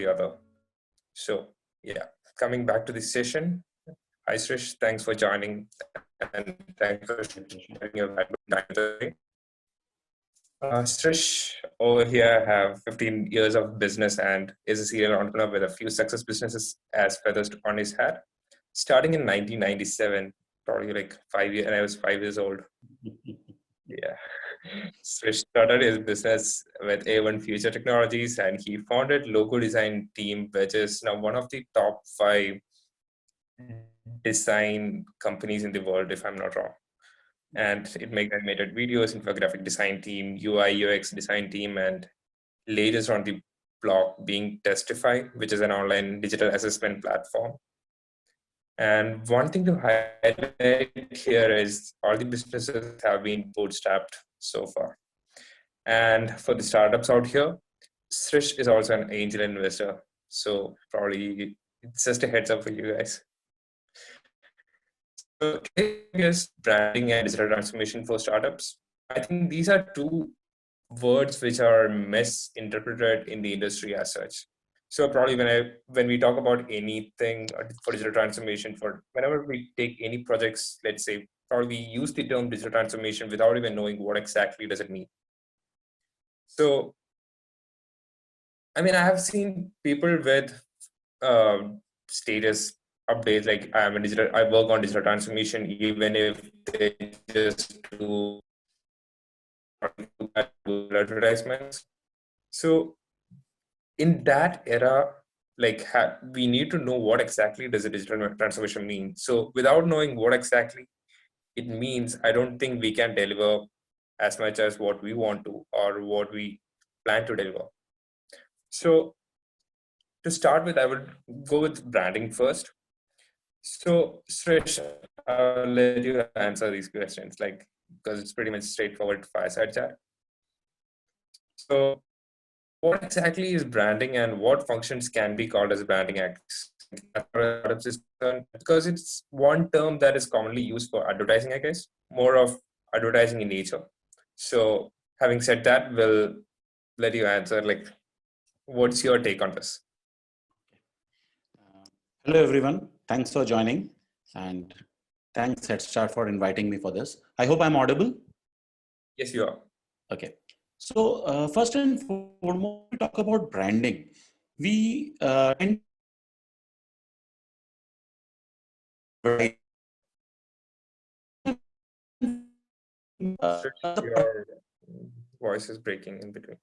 the other. So yeah, coming back to the session. Hi Srish, thanks for joining and thanks for sharing your valuable time today. Srish over here have 15 years of business and is a serial entrepreneur with a few success businesses as feathers on his hat. Starting in 1997, probably like 5 years, and I was 5 years old. Yeah. Srish started his business with A1 Future Technologies and he founded logo design team, which is now one of the top 5 design companies in the world, if I'm not wrong. And it makes animated videos, infographic design team, UI, UX design team, and latest on the block being Testify, which is an online digital assessment platform. And one thing to highlight here is all the businesses have been bootstrapped so far. And for the startups out here, Srish is also an angel investor. So probably it's just a heads up for you guys. So is branding and digital transformation for startups. I think these are two words which are misinterpreted in the industry as such. So probably when we talk about anything for digital transformation, for whenever we take any projects, let's say, probably we use the term digital transformation without even knowing what exactly does it mean. So, I mean, I have seen people with status updates like I work on digital transformation, even if they just do advertisements. So in that era, like we need to know what exactly does a digital transformation mean. So without knowing what exactly it means, I don't think we can deliver as much as what we want to or what we plan to deliver. So to start with, I would go with branding first. So Srish, I'll let you answer these questions, like because it's pretty much straightforward fireside chat. So what exactly is branding and what functions can be called as branding acts? Because it's one term that is commonly used for advertising, I guess, more of advertising in nature. So having said that, we'll let you answer, like, what's your take on this? Hello, everyone. Thanks for joining. And thanks, Headstart, for inviting me for this. I hope I'm audible. Yes, you are. Okay. So first and foremost, we talk about branding. We your voice is breaking in between.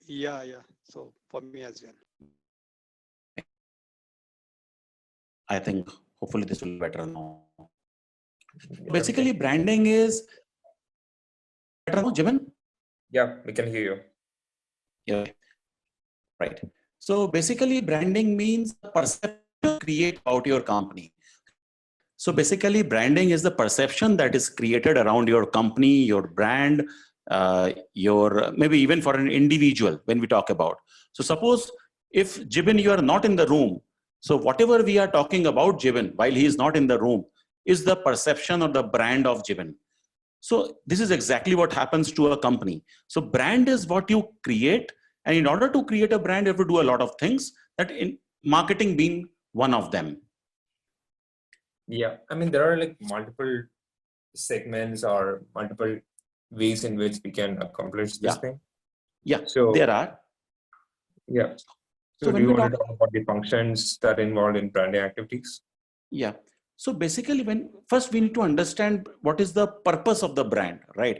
Yeah. So for me as well. I think hopefully this will be better now. Basically, branding is better now, Jimin? Yeah, we can hear you. Yeah. Right. So basically, branding means the perception you create about your company. So basically, branding is the perception that is created around your company, your brand, your maybe even for an individual when we talk about. So suppose if Jibin, you are not in the room. So whatever we are talking about Jibin while he is not in the room is the perception or the brand of Jibin. So this is exactly what happens to a company. So brand is what you create. And in order to create a brand, you have to do a lot of things, that in marketing being one of them. Yeah, I mean, there are like multiple segments or multiple ways in which we can accomplish this thing. Yeah, so there are. Yeah. So do you want to talk about the functions that are involved in branding activities? Yeah. So basically, first we need to understand what is the purpose of the brand, right?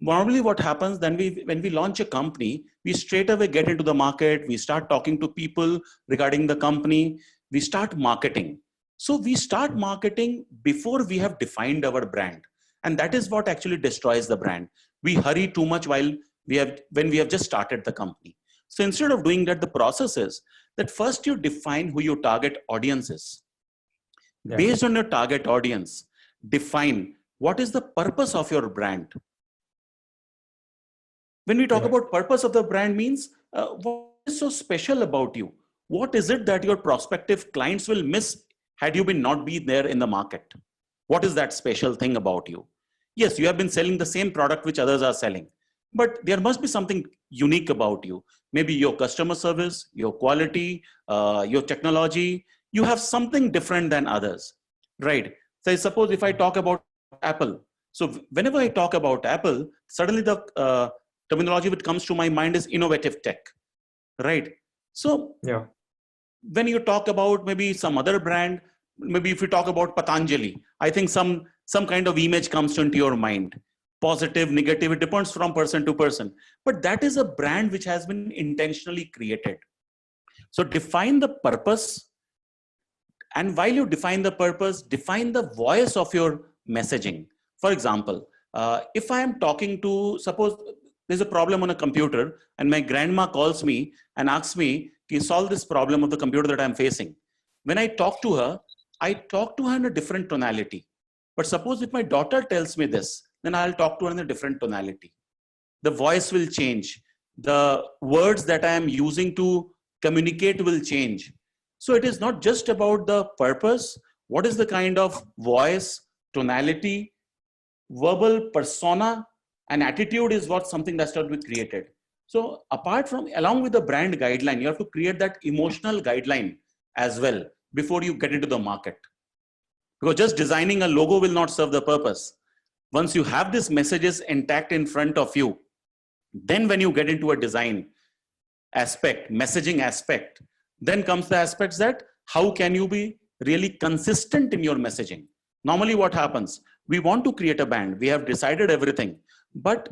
Normally what happens then when we launch a company, we straight away get into the market, we start talking to people regarding the company, we start marketing. So we start marketing before we have defined our brand. And that is what actually destroys the brand. We hurry too much when we have just started the company. So instead of doing that, the process is that first you define who your target audience is. Yeah. Based on your target audience, define what is the purpose of your brand. When we talk about purpose of the brand means, what is so special about you? What is it that your prospective clients will miss had you not been there in the market? What is that special thing about you? Yes, you have been selling the same product which others are selling, but there must be something unique about you. Maybe your customer service, your quality, your technology, you have something different than others, right? So suppose if I talk about Apple. So whenever I talk about Apple, suddenly the terminology that comes to my mind is innovative tech, right? So Yeah. when you talk about maybe some other brand, maybe if you talk about Patanjali, I think some kind of image comes into your mind. Positive, negative, it depends from person to person. But that is a brand which has been intentionally created. So define the purpose. And while you define the purpose, define the voice of your messaging. For example, if I am talking to, suppose there's a problem on a computer and my grandma calls me and asks me, can you solve this problem of the computer that I'm facing? When I talk to her in a different tonality. But suppose if my daughter tells me this, then I'll talk to her in a different tonality. The voice will change. The words that I am using to communicate will change. So it is not just about the purpose. What is the kind of voice, tonality, verbal persona, and attitude is what something that's to be created. So apart from, along with the brand guideline, you have to create that emotional guideline as well before you get into the market. Because just designing a logo will not serve the purpose. Once you have these messages intact in front of you, then when you get into a design aspect, messaging aspect, then comes the aspects that how can you be really consistent in your messaging. Normally what happens, we want to create a brand, we have decided everything, but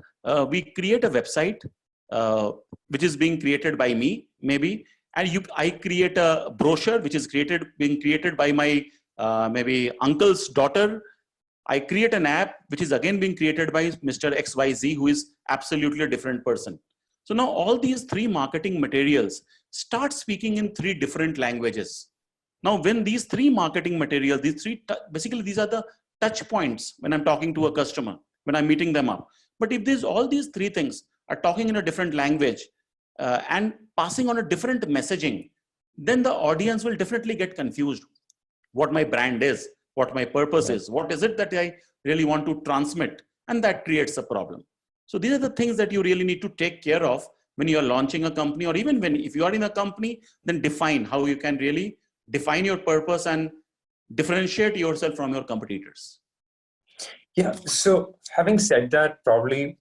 we create a website which is being created by me maybe, and I create a brochure which is being created by my maybe uncle's daughter. I create an app which is again being created by Mr. XYZ, who is absolutely a different person. So now all these three marketing materials start speaking in three different languages. Now when these three marketing materials, basically these are the touch points when I'm talking to a customer, when I'm meeting them up. But if all these three things are talking in a different language and passing on a different messaging, then the audience will definitely get confused. What my brand is, what my purpose is, what is it that I really want to transmit, and that creates a problem. So these are the things that you really need to take care of when you are launching a company, or even if you are in a company, then define how you can really define your purpose and differentiate yourself from your competitors. Yeah. So having said that, probably,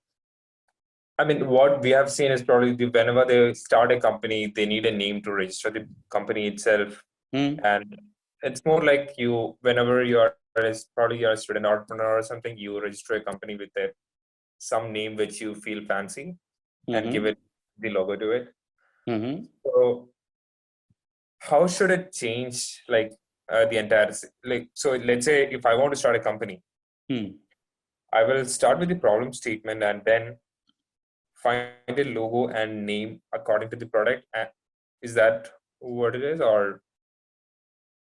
I mean, what we have seen is probably whenever they start a company, they need a name to register the company itself. And it's more like whenever you're probably you're a student entrepreneur or something, you register a company with some name which you feel fancy and give it the logo to it. So how should it change like the entire, like, so let's say if I want to start a company, I will start with the problem statement and then find a logo and name according to the product. Is that what it is, or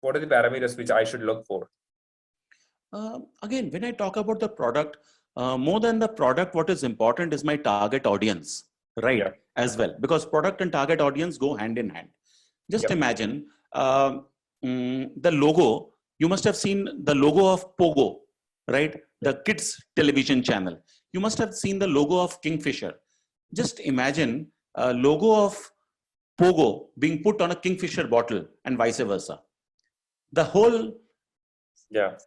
what are the parameters which I should look for? Again, when I talk about the product, more than the product, what is important is my target audience, right? Yeah. As well, because product and target audience go hand in hand. Just imagine the logo. You must have seen the logo of Pogo, right? The kids television channel. You must have seen the logo of Kingfisher. Just imagine a logo of Pogo being put on a Kingfisher bottle and vice versa. The whole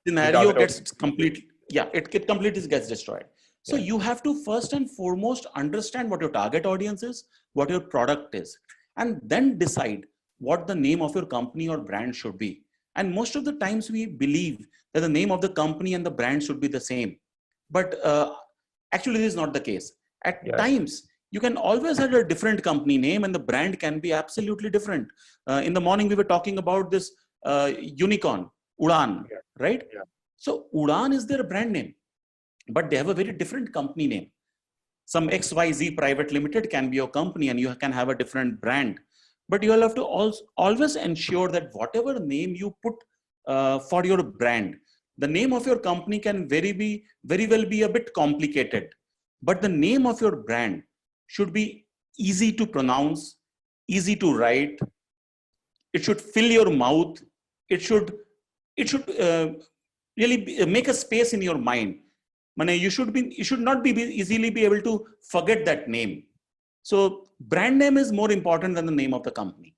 scenario gets completely, it completely gets destroyed. So you have to first and foremost understand what your target audience is, what your product is, and then decide what the name of your company or brand should be. And most of the times we believe that the name of the company and the brand should be the same. But actually this is not the case. At times, you can always have a different company name and the brand can be absolutely different. In the morning, we were talking about this unicorn, Udan, right? So Udan is their brand name, but they have a very different company name. Some XYZ Private Limited can be your company and you can have a different brand. But you will have to always ensure that whatever name you put for your brand, the name of your company can very well be a bit complicated. But the name of your brand should be easy to pronounce, easy to write. It should fill your mouth. It should really make a space in your mind. You should not be easily be able to forget that name. So brand name is more important than the name of the company.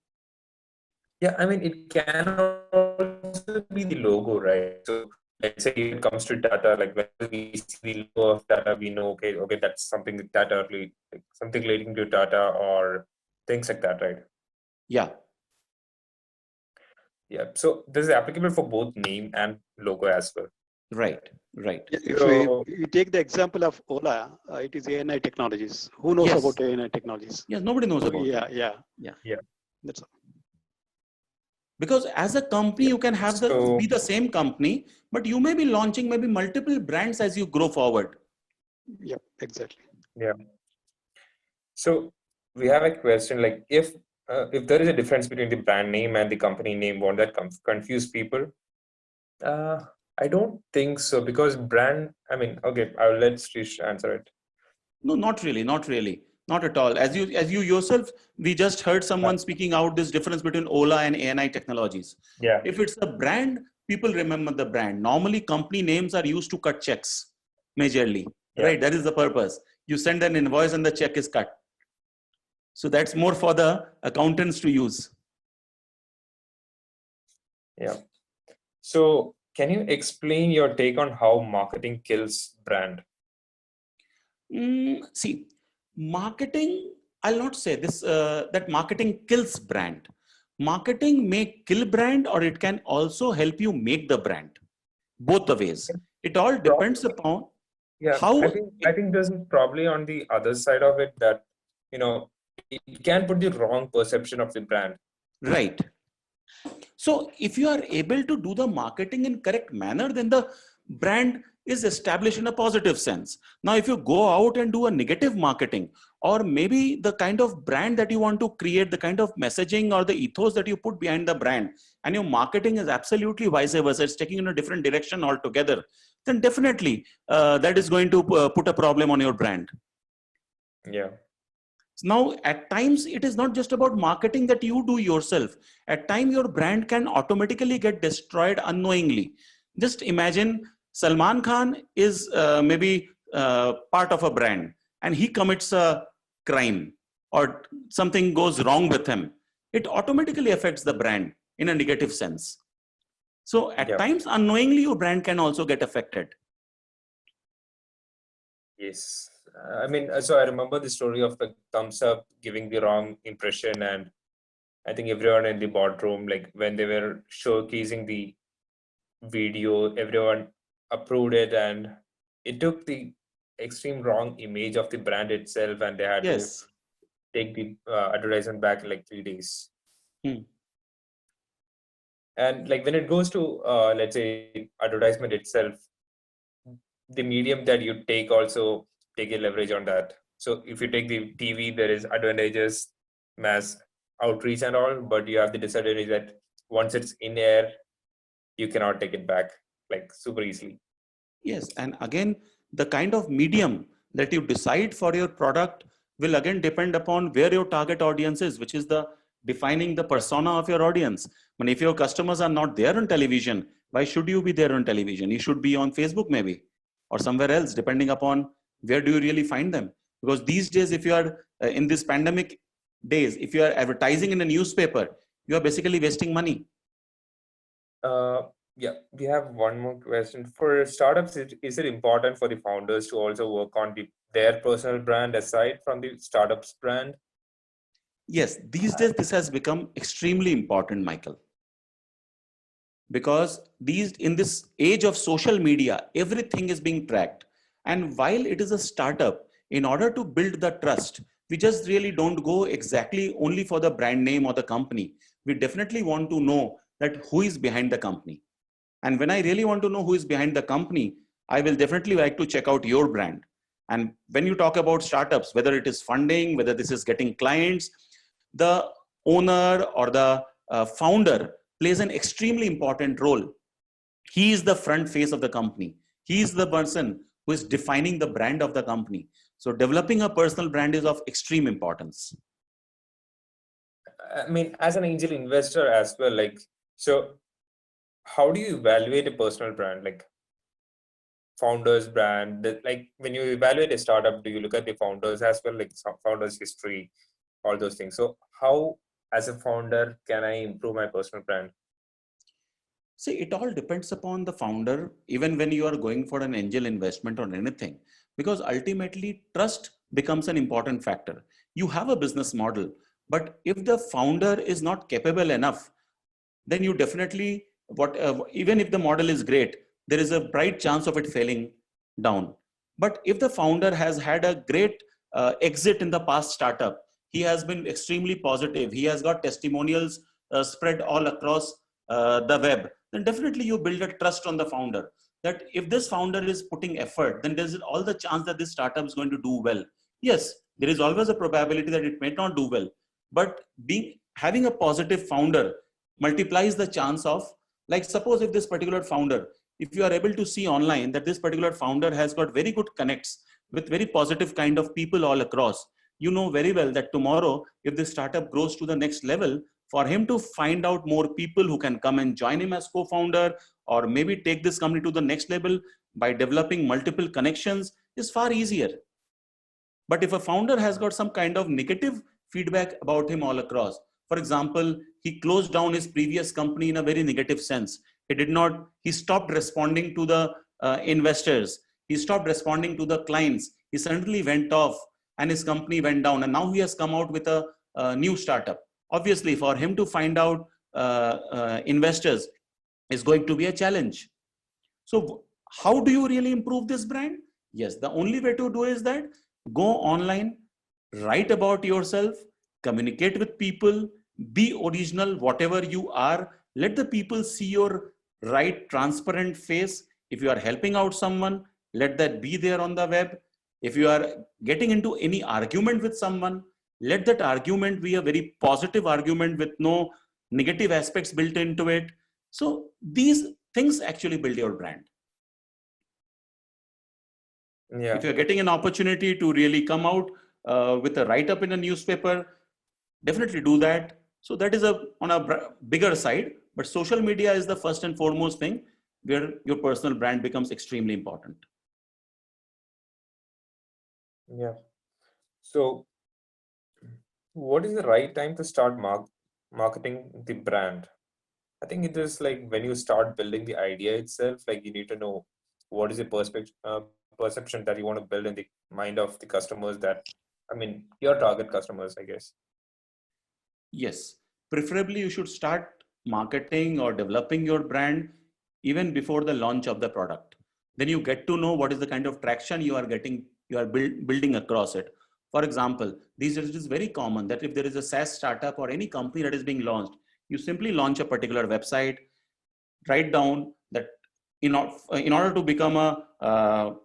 Yeah, I mean, it can also be the logo, right? So let's say it comes to Tata, like when we see the logo of Tata, we know, okay, that's something that Tata, like something relating to Tata or things like that, right? Yeah. Yeah. So this is applicable for both name and logo as well. Right. Right. Yeah, if So we take the example of Ola, it is ANI technologies. Who knows Yes. about ANI technologies? Yeah. Nobody knows about Yeah, it. yeah, yeah. that's all. Because as a company, Yeah. you can have So be the same company, but you may be launching maybe multiple brands as you grow forward. Yep, exactly. yeah. So we have a question like if there is a difference between the brand name and the company name, won't that confuse people? I don't think so because brand. I mean, okay, I'll let Srish answer it. No, not really, not really, not at all. As you yourself, we just heard someone speaking out this difference between Ola and ANI technologies. Yeah. If it's a brand, people remember the brand. Normally, company names are used to cut checks majorly, Yeah. right? That is the purpose. You send an invoice and the check is cut. So that's more for the accountants to use. Yeah. So can you explain your take on how marketing kills brand? See, marketing, I'll not say this, that marketing kills brand. Marketing may kill brand or it can also help you make the brand. Both the ways. It all depends upon Yeah, how, I think there's probably on the other side of it that it can put the wrong perception of the brand. right. So if you are able to do the marketing in correct manner, then the brand is established in a positive sense. Now, if you go out and do a negative marketing, or maybe the kind of brand that you want to create, the kind of messaging or the ethos that you put behind the brand, and your marketing is absolutely vice versa, it's taking in a different direction altogether, then definitely that is going to put a problem on your brand. Yeah. Now, at times, it is not just about marketing that you do yourself. At times, your brand can automatically get destroyed unknowingly. Just imagine Salman Khan is maybe part of a brand and he commits a crime or something goes wrong with him. It automatically affects the brand in a negative sense. So at Yeah. times, unknowingly, your brand can also get affected. Yes. I mean, so I remember the story of the thumbs up giving the wrong impression, and I think everyone in the boardroom, like when they were showcasing the video, everyone approved it, and it took the extreme wrong image of the brand itself, and they had to Yes. take the advertisement back in like 3 days. Hmm. And like when it goes to let's say advertisement itself, the medium that you take also take a leverage on that. So if you take the TV, there is advantages, mass outreach and all, but you have the disadvantage that once it's in air, you cannot take it back like super easily. Yes, and again, the kind of medium that you decide for your product will again depend upon where your target audience is, which is the defining the persona of your audience. And if your customers are not there on television, why should you be there on television? You should be on Facebook maybe or somewhere else, depending upon where do you really find them. Because these days, if you are in this pandemic days, if you are advertising in a newspaper, you are basically wasting money. Yeah, we have one more question. For startups, is it important for the founders to also work on their personal brand aside from the startup's brand? Yes, these days this has become extremely important, Michael, because these in this age of social media, everything is being tracked. And while it is a startup, in order to build the trust, we just really don't go exactly only for the brand name or the company. We definitely want to know that who is behind the company. And when I really want to know who is behind the company, I will definitely like to check out your brand. And when you talk about startups, whether it is funding, whether this is getting clients, the owner or the founder plays an extremely important role. He is the front face of the company. He is the person who is defining the brand of the company. So developing a personal brand is of extreme importance. I mean, as an angel investor as well, like, so how do you evaluate a personal brand? Like, founder's brand? Like when you evaluate a startup, do you look at the founders as well, like some founders' history, all those things? So how, as a founder, can I improve my personal brand? See, it all depends upon the founder, even when you are going for an angel investment or anything, because ultimately trust becomes an important factor. You have a business model, but if the founder is not capable enough, then you definitely, even if the model is great, there is a bright chance of it failing down. But if the founder has had a great exit in the past startup, he has been extremely positive, he has got testimonials spread all across the web, then definitely you build a trust on the founder that if this founder is putting effort, then there's all the chance that this startup is going to do well. Yes, there is always a probability that it may not do well, but having a positive founder multiplies the chance of, like, suppose if this particular founder, if you are able to see online that this particular founder has got very good connects with very positive kind of people all across, you know very well that tomorrow if this startup grows to the next level, for him to find out more people who can come and join him as co-founder or maybe take this company to the next level by developing multiple connections is far easier. But if a founder has got some kind of negative feedback about him all across, for example, he closed down his previous company in a very negative sense. He stopped responding to the investors. He stopped responding to the clients. He suddenly went off and his company went down. And now he has come out with a new startup. Obviously, for him to find out investors is going to be a challenge. So how do you really improve this brand? Yes, the only way to do is that go online, write about yourself, communicate with people, be original, whatever you are. Let the people see your right, transparent face. If you are helping out someone, let that be there on the web. If you are getting into any argument with someone, let that argument be a very positive argument with no negative aspects built into it. So these things actually build your brand. Yeah. If you're getting an opportunity to really come out with a write-up in a newspaper, definitely do that. So that is on a bigger side, but social media is the first and foremost thing where your personal brand becomes extremely important. Yeah. So what is the right time to start marketing the brand? I think it is like when you start building the idea itself, like you need to know what is the perception that you want to build in the mind of the customers your target customers, I guess. Yes, preferably you should start marketing or developing your brand even before the launch of the product. Then you get to know what is the kind of traction you are getting, you are building across it. For example, these days it is very common that if there is a SaaS startup or any company that is being launched, you simply launch a particular website, write down that in order to become a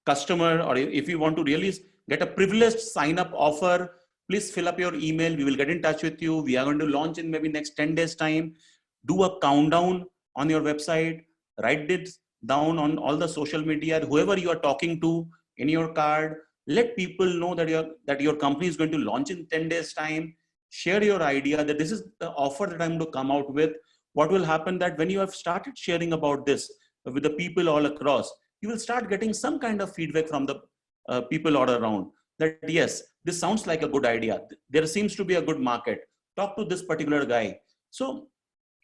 customer, or if you want to really get a privileged sign up offer, please fill up your email. We will get in touch with you. We are going to launch in maybe next 10 days time. Do a countdown on your website, write it down on all the social media, whoever you are talking to in your card. Let people know that your company is going to launch in 10 days time. Share your idea that this is the offer that I'm going to come out with. What will happen that when you have started sharing about this with the people all across, you will start getting some kind of feedback from the people all around that, yes, this sounds like a good idea. There seems to be a good market. Talk to this particular guy. So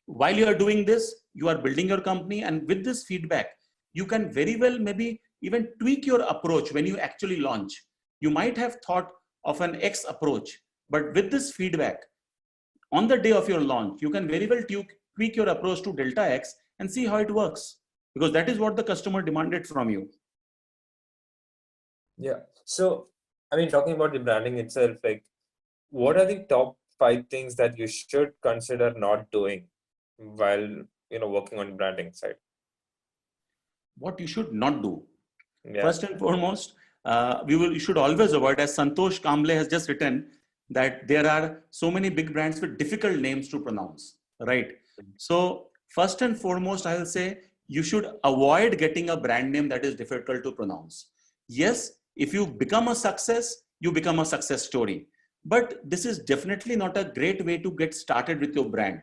while you are doing this, you are building your company, and with this feedback, you can very well maybe even tweak your approach when you actually launch. You might have thought of an X approach, but with this feedback, on the day of your launch, you can very well tweak your approach to Delta X and see how it works, because that is what the customer demanded from you. Yeah. So, talking about the branding itself, like, what are the top 5 things that you should consider not doing while, working on branding side? What you should not do. Yeah. First and foremost, you should always avoid, as Santosh Kamble has just written, that there are so many big brands with difficult names to pronounce, right? So first and foremost, I will say you should avoid getting a brand name that is difficult to pronounce. Yes, if you become a success, you become a success story. But this is definitely not a great way to get started with your brand.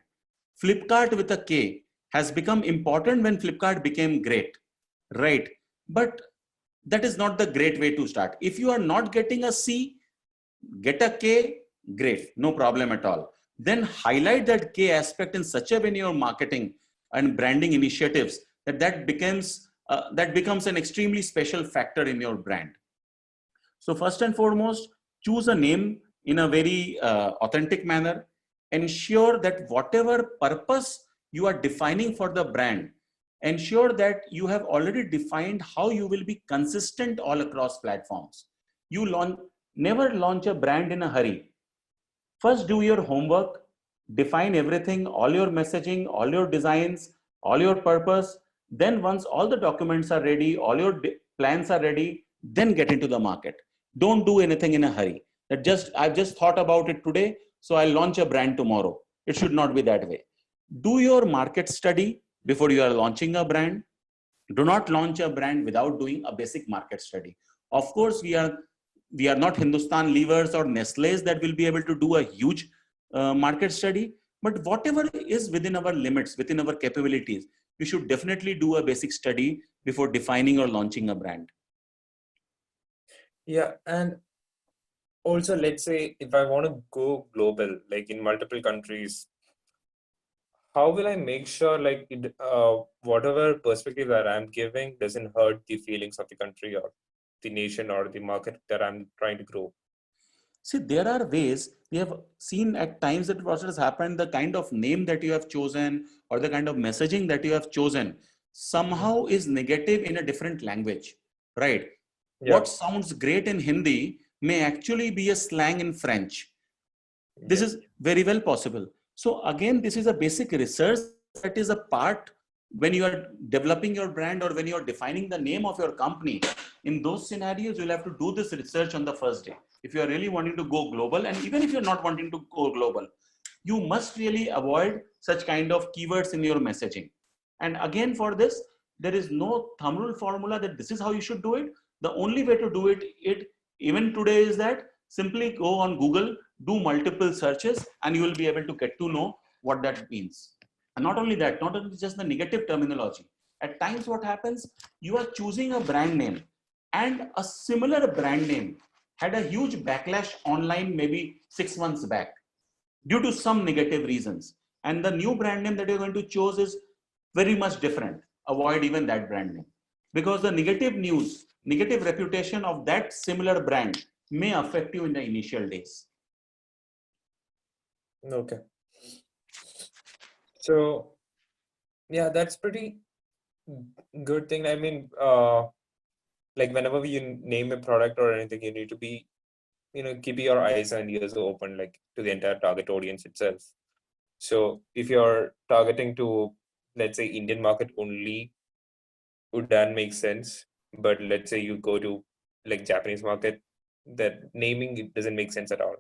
Flipkart with a K has become important when Flipkart became great. right? But that is not the great way to start. If you are not getting a C, get a K, great, no problem at all. Then highlight that K aspect in such a way in your marketing and branding initiatives that becomes an extremely special factor in your brand. So first and foremost, choose a name in a very authentic manner. Ensure that whatever purpose you are defining for the brand, ensure that you have already defined how you will be consistent all across platforms. Never launch a brand in a hurry. First, do your homework, define everything, all your messaging, all your designs, all your purpose. Then once all the documents are ready, all your plans are ready, then get into the market. Don't do anything in a hurry. I've just thought about it today, so I'll launch a brand tomorrow. It should not be that way. Do your market study before you are launching a brand. Do not launch a brand without doing a basic market study. Of course, we are not Hindustan Levers or Nestle's that will be able to do a huge market study, but whatever is within our limits, within our capabilities, we should definitely do a basic study before defining or launching a brand. Yeah, and also let's say if I want to go global, like in multiple countries, how will I make sure like whatever perspective that I'm giving doesn't hurt the feelings of the country or the nation or the market that I'm trying to grow? See, there are ways. We have seen at times that what has happened, the kind of name that you have chosen or the kind of messaging that you have chosen somehow is negative in a different language, right? Yeah. What sounds great in Hindi may actually be a slang in French. This is very well possible. So again, this is a basic research that is a part when you are developing your brand or when you are defining the name of your company. In those scenarios, you'll have to do this research on the first day. If you are really wanting to go global, and even if you're not wanting to go global, you must really avoid such kind of keywords in your messaging. And again, for this, there is no thumb rule formula that this is how you should do it. The only way to do it even today is that simply go on Google, do multiple searches, and you will be able to get to know what that means. And not only that, not only just the negative terminology. At times what happens, you are choosing a brand name and a similar brand name had a huge backlash online maybe 6 months back due to some negative reasons. And the new brand name that you're going to choose is very much different. Avoid even that brand name because the negative news, negative reputation of that similar brand may affect you in the initial days. Okay. So yeah, that's pretty good thing. I mean, like whenever you name a product or anything, you need to be, keep your eyes and ears open, like to the entire target audience itself. So if you're targeting to, let's say, Indian market only, would that make sense? But let's say you go to like Japanese market, that naming it doesn't make sense at all.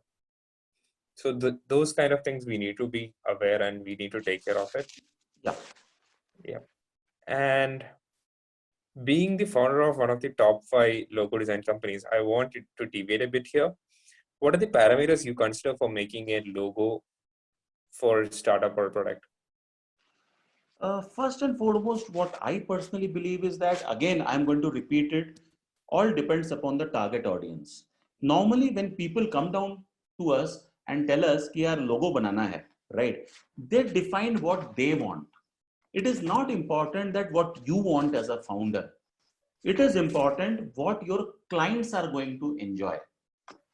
So those kind of things we need to be aware and we need to take care of it. Yeah. Yeah. And being the founder of one of the top 5 logo design companies, I want you to deviate a bit here. What are the parameters you consider for making a logo for startup or product? First and foremost, what I personally believe is that, again, I'm going to repeat it, all depends upon the target audience. Normally, when people come down to us and tell us कि यार logo banana hai, right? They define what they want. It is not important that what you want as a founder. It is important what your clients are going to enjoy.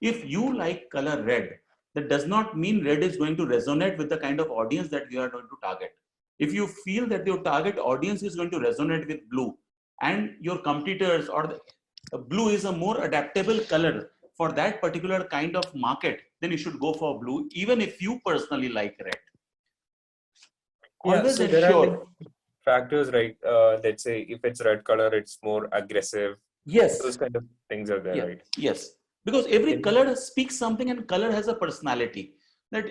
If you like color red, that does not mean red is going to resonate with the kind of audience that you are going to target. If you feel that your target audience is going to resonate with blue and your competitors or blue is a more adaptable color for that particular kind of market, then you should go for blue, even if you personally like red. Yeah, Always so there are like ensure. factors, right? Let's say if it's red color, it's more aggressive. Yes. Those kind of things are there, Yeah. right? Yes. Because every color speaks something and color has a personality. That,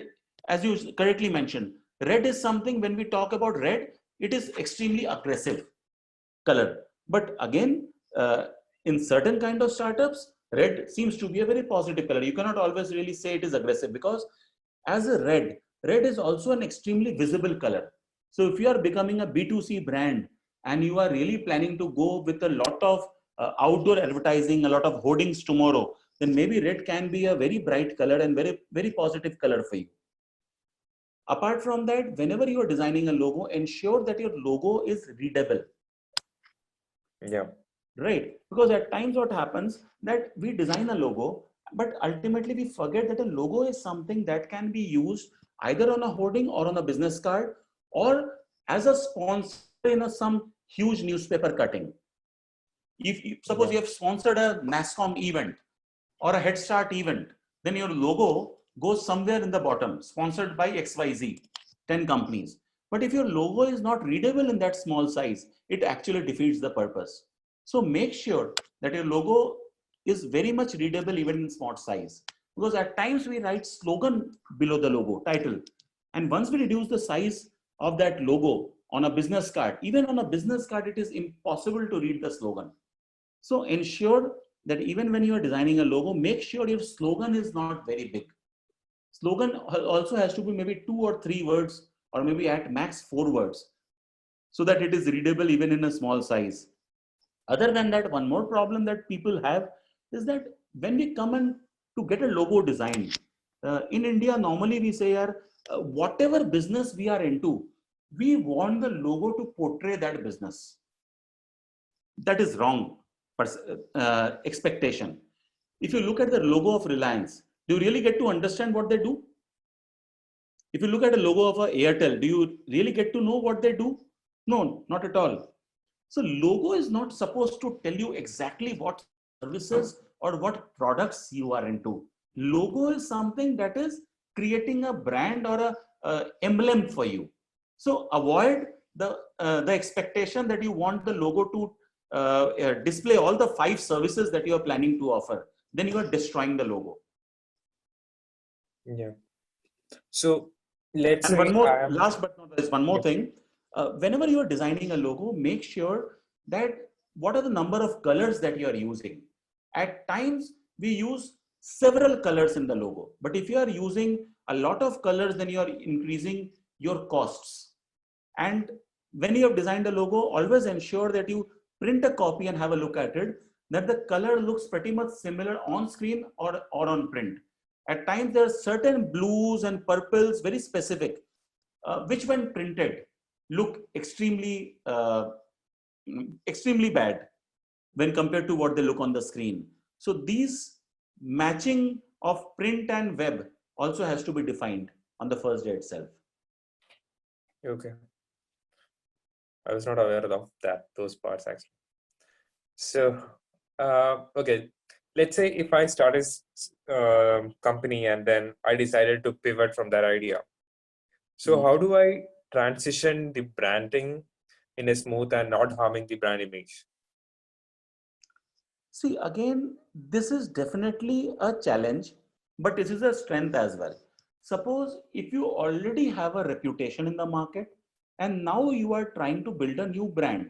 as you correctly mentioned, red is something, when we talk about red, it is extremely aggressive color. But again, in certain kind of startups, red seems to be a very positive color. You cannot always really say it is aggressive because as a red is also an extremely visible color. So if you are becoming a B2C brand and you are really planning to go with a lot of outdoor advertising, a lot of hoardings tomorrow, then maybe red can be a very bright color and very, very positive color for you. Apart from that, whenever you are designing a logo, ensure that your logo is readable. Yeah. Right? Because at times what happens that we design a logo, but ultimately we forget that a logo is something that can be used either on a hoarding or on a business card or as a sponsor in some huge newspaper cutting. If you, suppose you have sponsored a NASCOM event or a Headstart event, then your logo goes somewhere in the bottom, sponsored by XYZ, 10 companies. But if your logo is not readable in that small size, it actually defeats the purpose. So make sure that your logo is very much readable even in small size. Because at times we write slogan below the logo title. And once we reduce the size of that logo on a business card, even on a business card, it is impossible to read the slogan. So ensure that even when you are designing a logo, make sure your slogan is not very big. Slogan also has to be maybe 2 or 3 words or maybe at max 4 words so that it is readable even in a small size. Other than that, one more problem that people have is that when we come in to get a logo design, in India, normally we say, whatever business we are into, we want the logo to portray that business. That is wrong expectation. If you look at the logo of Reliance, do you really get to understand what they do? If you look at a logo of a Airtel, do you really get to know what they do? No, not at all. So logo is not supposed to tell you exactly what services or what products you are into. Logo is something that is creating a brand or a emblem for you. So avoid the expectation that you want the logo to display all the 5 services that you are planning to offer. Then you are destroying the logo. Yeah. So let's And say one more, last but not least, one more thing. Whenever you are designing a logo, make sure that what are the number of colors that you are using. At times, we use several colors in the logo. But if you are using a lot of colors, then you are increasing your costs. And when you have designed a logo, always ensure that you print a copy and have a look at it, that the color looks pretty much similar on screen or on print. At times, there are certain blues and purples, very specific, which when printed look extremely bad when compared to what they look on the screen. So these matching of print and web also has to be defined on the first day itself. Okay. I was not aware of those parts actually. So, okay, let's say if I start a company and then I decided to pivot from that idea. So how do I transition the branding in a smooth and not harming the brand image? See, again, this is definitely a challenge, but this is a strength as well. Suppose if you already have a reputation in the market and now you are trying to build a new brand.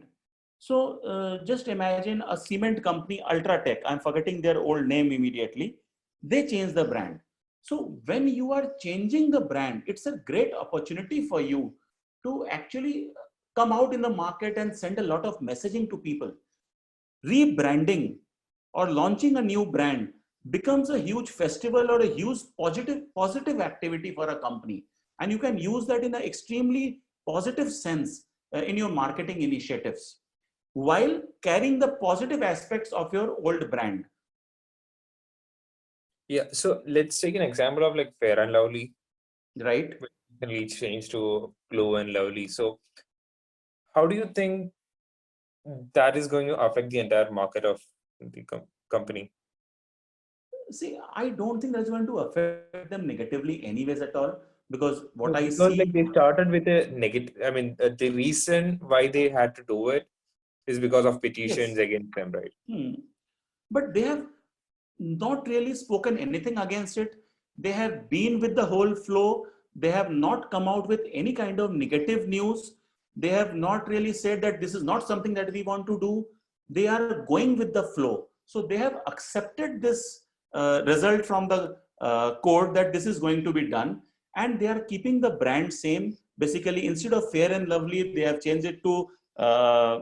So just imagine a cement company, Ultratech, I'm forgetting their old name immediately. They change the brand. So when you are changing the brand, it's a great opportunity for you to actually come out in the market and send a lot of messaging to people. Rebranding or launching a new brand becomes a huge festival or a huge positive activity for a company. And you can use that in an extremely positive sense in your marketing initiatives while carrying the positive aspects of your old brand. Yeah, so let's take an example of like Fair and Lovely. Right. Can we change to Glow and Lovely? So how do you think that is going to affect the entire market of the company? See, I don't think that's going to affect them negatively anyways at all, because what I Because see, like they started with a negative, I mean, the reason why they had to do it is because of petitions yes, against them, right? but they have not really spoken anything against it. They have been with the whole flow. They have not come out with any kind of negative news. They have not really said that this is not something that we want to do. They are going with the flow. So they have accepted this result from the court that this is going to be done. And they are keeping the brand same. Basically, instead of Fair and Lovely, they have changed it to uh,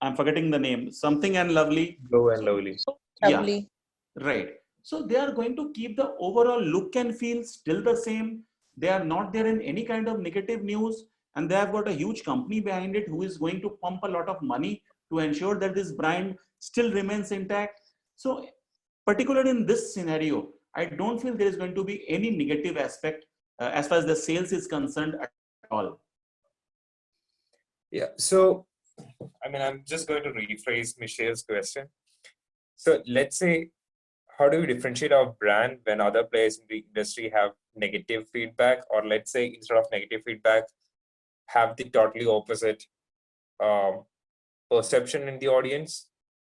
I'm forgetting the name, something and lovely. Low and lovely. Yeah, Lovely. right. So they are going to keep the overall look and feel still the same. They are not there in any kind of negative news, and they have got a huge company behind it who is going to pump a lot of money to ensure that this brand still remains intact. So particularly in this scenario, I don't feel there is going to be any negative aspect as far as the sales is concerned at all. Yeah. So, I mean, I'm just going to rephrase Michelle's question. So let's say, how do we differentiate our brand when other players in the industry have negative feedback, or let's say instead of negative feedback, have the totally opposite perception in the audience?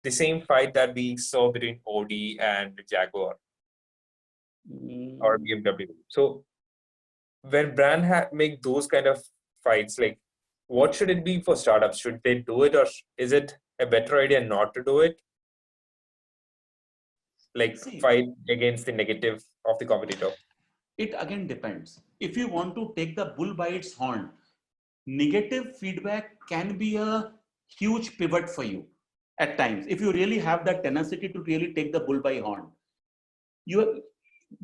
The same fight that we saw between Audi and Jaguar or BMW. So when brand make those kind of fights, like what should it be for startups? Should they do it, or is it a better idea not to do it? Like fight against the negative of the competitor. It again depends. If you want to take the bull by its horn, negative feedback can be a huge pivot for you at times. If you really have that tenacity to really take the bull by horn, you are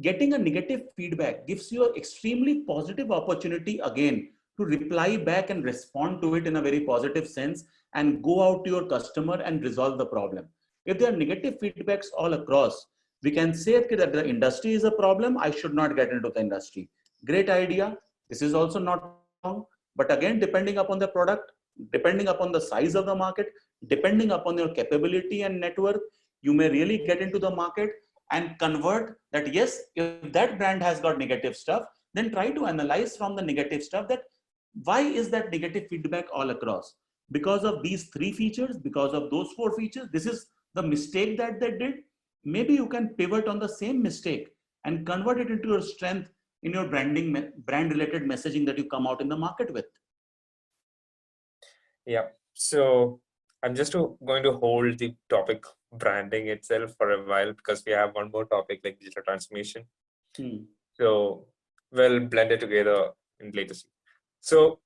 getting a negative feedback gives you an extremely positive opportunity again to reply back and respond to it in a very positive sense and go out to your customer and resolve the problem. If there are negative feedbacks all across, we can say that the industry is a problem, I should not get into the industry. Great idea. This is also not wrong. But again, depending upon the product, depending upon the size of the market, depending upon your capability and network, you may really get into the market and convert that. Yes, if that brand has got negative stuff, then try to analyze from the negative stuff that why is that negative feedback all across? Because of these 3 features, because of those 4 features, this is the mistake that they did. Maybe you can pivot on the same mistake and convert it into your strength in your branding, brand related messaging that you come out in the market with. Yeah. So I'm just going to hold the topic branding itself for a while because we have one more topic like digital transformation. So we'll blend it together in later. So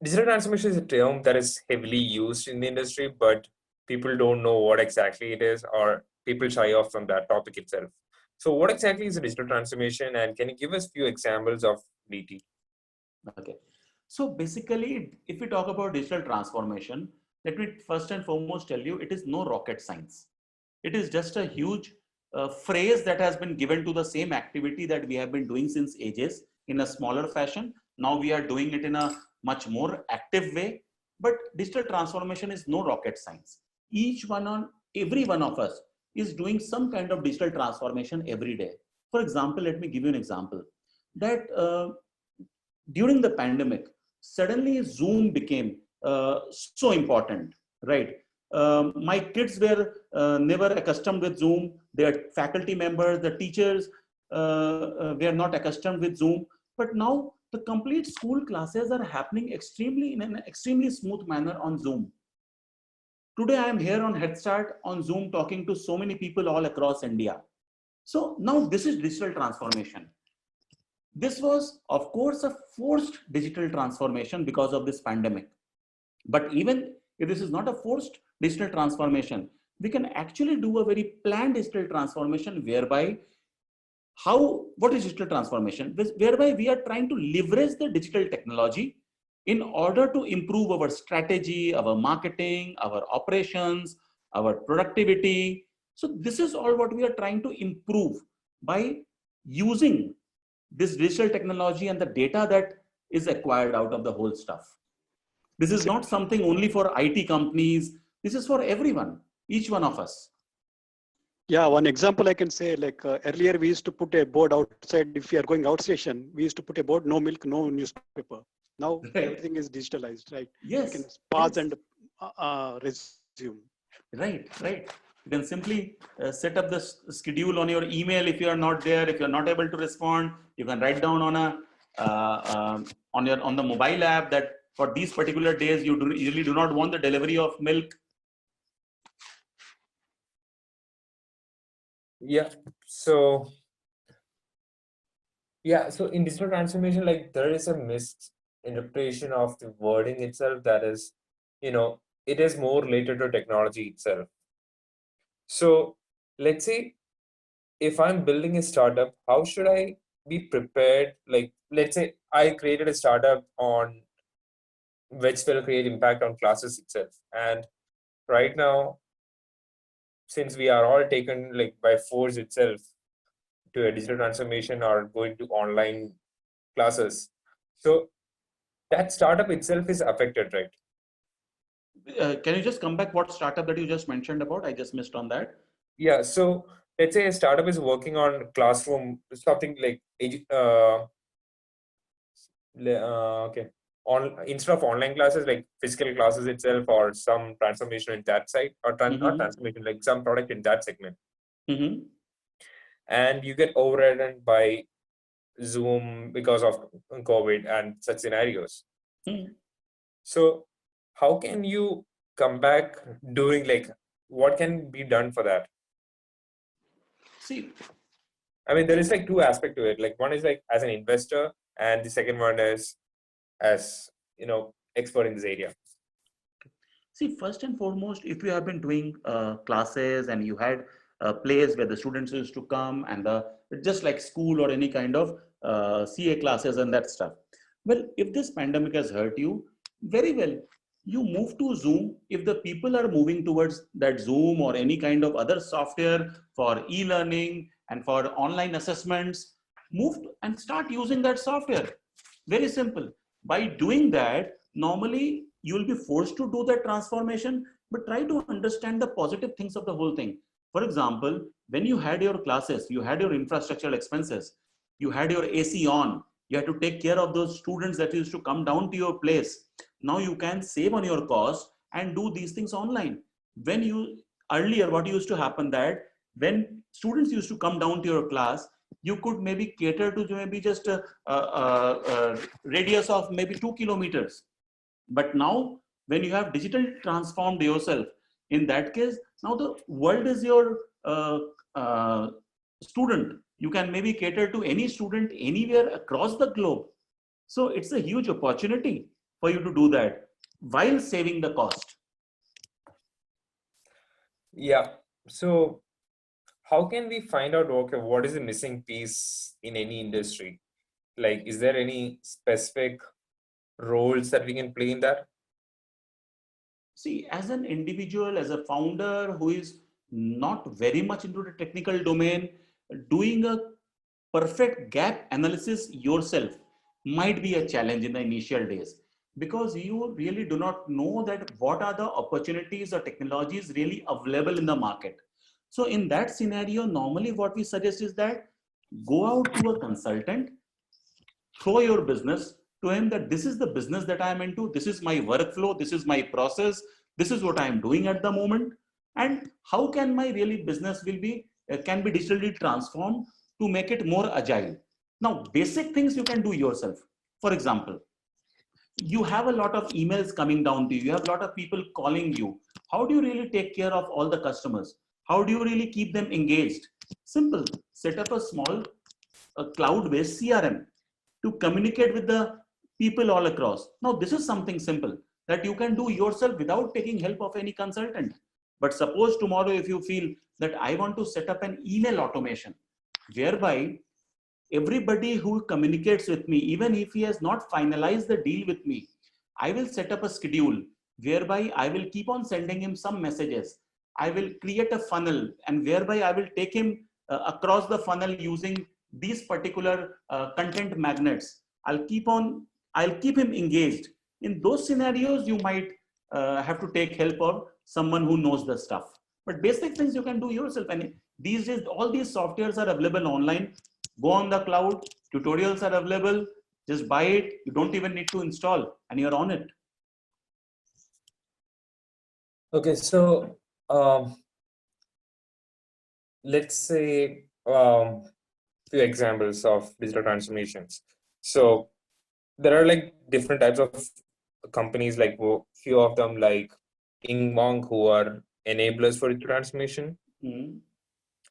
digital transformation is a term that is heavily used in the industry, but people don't know what exactly it is, or people shy off from that topic itself. So what exactly is a digital transformation, and can you give us a few examples of DT? Okay. So basically, if we talk about digital transformation, let me first and foremost tell you, it is no rocket science. It is just a huge phrase that has been given to the same activity that we have been doing since ages in a smaller fashion. Now we are doing it in a much more active way. But digital transformation is no rocket science. Every one of us is doing some kind of digital transformation every day. For example, let me give you an example that during the pandemic, suddenly Zoom became so important, right? My kids were never accustomed with Zoom. Their faculty members, the teachers were not accustomed with Zoom. But now the complete school classes are happening in an extremely smooth manner on Zoom. Today, I am here on Headstart on Zoom talking to so many people all across India. So now this is digital transformation. This was, of course, a forced digital transformation because of this pandemic. But even if this is not a forced digital transformation, we can actually do a very planned digital transformation whereby what is digital transformation? Whereby we are trying to leverage the digital technology in order to improve our strategy, our marketing, our operations, our productivity. So this is all what we are trying to improve by using this digital technology and the data that is acquired out of the whole stuff. This is not something only for IT companies. This is for everyone, each one of us. Yeah, one example I can say, like earlier we used to put a board outside. If we are going outstation, we used to put a board, no milk, no newspaper. Now everything is digitalized, right? Yes. You can pause and resume. Right. You can simply set up the schedule on your email. If you are not there, if you are not able to respond, you can write down on the mobile app that for these particular days you really do not want the delivery of milk. Yeah. So in digital transformation, like there is a interpretation of the wording itself, that is, it is more related to technology itself. So let's say if I'm building a startup, how should I be prepared? Like, let's say I created a startup on which will create impact on classes itself. And right now, since we are all taken like by force itself to a digital transformation or going to online classes, so that startup itself is affected, right? Can you just come back what startup that you just mentioned about? I just missed on that. Yeah. So let's say a startup is working on classroom, something like okay, on instead of online classes, like physical classes itself, or some transformation in that side, or not transformation, like some product in that segment, and you get overridden by Zoom because of COVID and such scenarios. So how can you come back doing, like, what can be done for that? See, I mean, there is like two aspects to it. Like, one is like as an investor, and the second one is as, expert in this area. See, first and foremost, if you have been doing classes and you had a place where the students used to come and just like school or any kind of CA classes and that stuff. Well, if this pandemic has hurt you, very well, you move to Zoom. If the people are moving towards that Zoom or any kind of other software for e-learning and for online assessments, move and start using that software. Very simple. By doing that, normally you will be forced to do that transformation, but try to understand the positive things of the whole thing. For example, when you had your classes, you had your infrastructural expenses, you had your AC on, you had to take care of those students that used to come down to your place. Now you can save on your cost and do these things online. When you earlier, what used to happen that when students used to come down to your class, you could maybe cater to maybe just a radius of maybe 2 kilometers. But now when you have digital transformed yourself, in that case, now the world is your student. You can maybe cater to any student anywhere across the globe. So it's a huge opportunity for you to do that while saving the cost. Yeah. So how can we find out, okay, what is the missing piece in any industry? Like, is there any specific roles that we can play in that? See, as an individual, as a founder who is not very much into the technical domain, doing a perfect gap analysis yourself might be a challenge in the initial days, because you really do not know that what are the opportunities or technologies really available in the market. So in that scenario, normally what we suggest is that go out to a consultant, show your business to him that this is the business that I am into, this is my workflow, this is my process, this is what I am doing at the moment, and how can my really business will be can be digitally transformed to make it more agile. Now, basic things you can do yourself. For example, you have a lot of emails coming down to you, you have a lot of people calling you. How do you really take care of all the customers? How do you really keep them engaged? Simple. Set up a small cloud-based CRM to communicate with the people all across. Now, this is something simple that you can do yourself without taking help of any consultant. But suppose tomorrow, if you feel that I want to set up an email automation, whereby everybody who communicates with me, even if he has not finalized the deal with me, I will set up a schedule whereby I will keep on sending him some messages. I will create a funnel, and whereby I will take him across the funnel using these particular content magnets. I'll keep him engaged. In those scenarios, you might have to take help of someone who knows the stuff. But basic things you can do yourself. And these days, all these softwares are available online. Go on the cloud, tutorials are available, just buy it. You don't even need to install and you're on it. Okay, so let's say few examples of digital transformations. So there are like different types of companies, like few of them like Ingmong, who are enablers for digital transformation.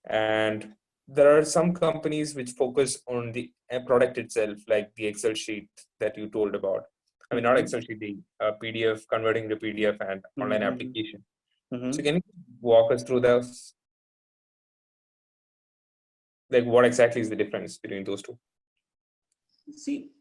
And there are some companies which focus on the product itself, like the Excel sheet that you told about. I mean, not Excel sheet, the PDF, converting to PDF and online Mhm. application. Mhm. So can you walk us through those? Like, what exactly is the difference between those two? See,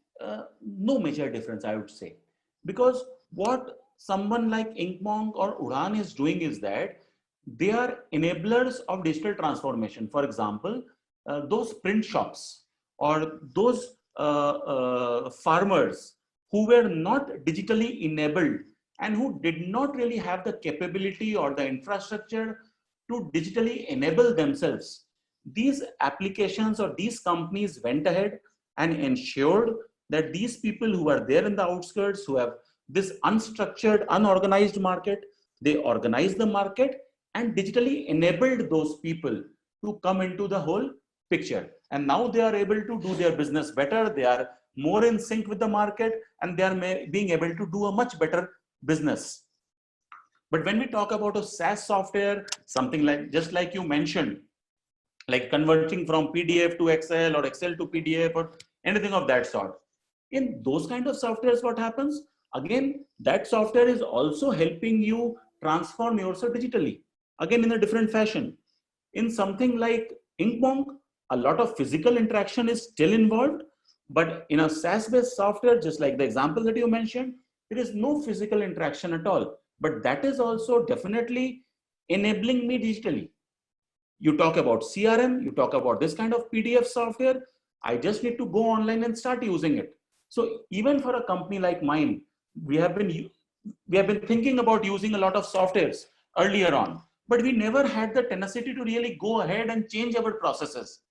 no major difference, I would say, because what someone like Inkmonk or Udan is doing is that they are enablers of digital transformation. For example, those print shops or those farmers who were not digitally enabled and who did not really have the capability or the infrastructure to digitally enable themselves. These applications or these companies went ahead and ensured that these people who are there in the outskirts, who have this unstructured, unorganized market, they organized the market and digitally enabled those people to come into the whole picture. And now they are able to do their business better. They are more in sync with the market and they are being able to do a much better business. But when we talk about a SaaS software, something like, just like you mentioned, like converting from PDF to Excel or Excel to PDF or anything of that sort. In those kind of softwares, what happens? Again, that software is also helping you transform yourself digitally, again in a different fashion. In something like Inkmonk, a lot of physical interaction is still involved, but in a SaaS-based software, just like the example that you mentioned, there is no physical interaction at all. But that is also definitely enabling me digitally. You talk about CRM, you talk about this kind of PDF software. I just need to go online and start using it. So even for a company like mine, we have been thinking about using a lot of softwares earlier on, but we never had the tenacity to really go ahead and change our processes.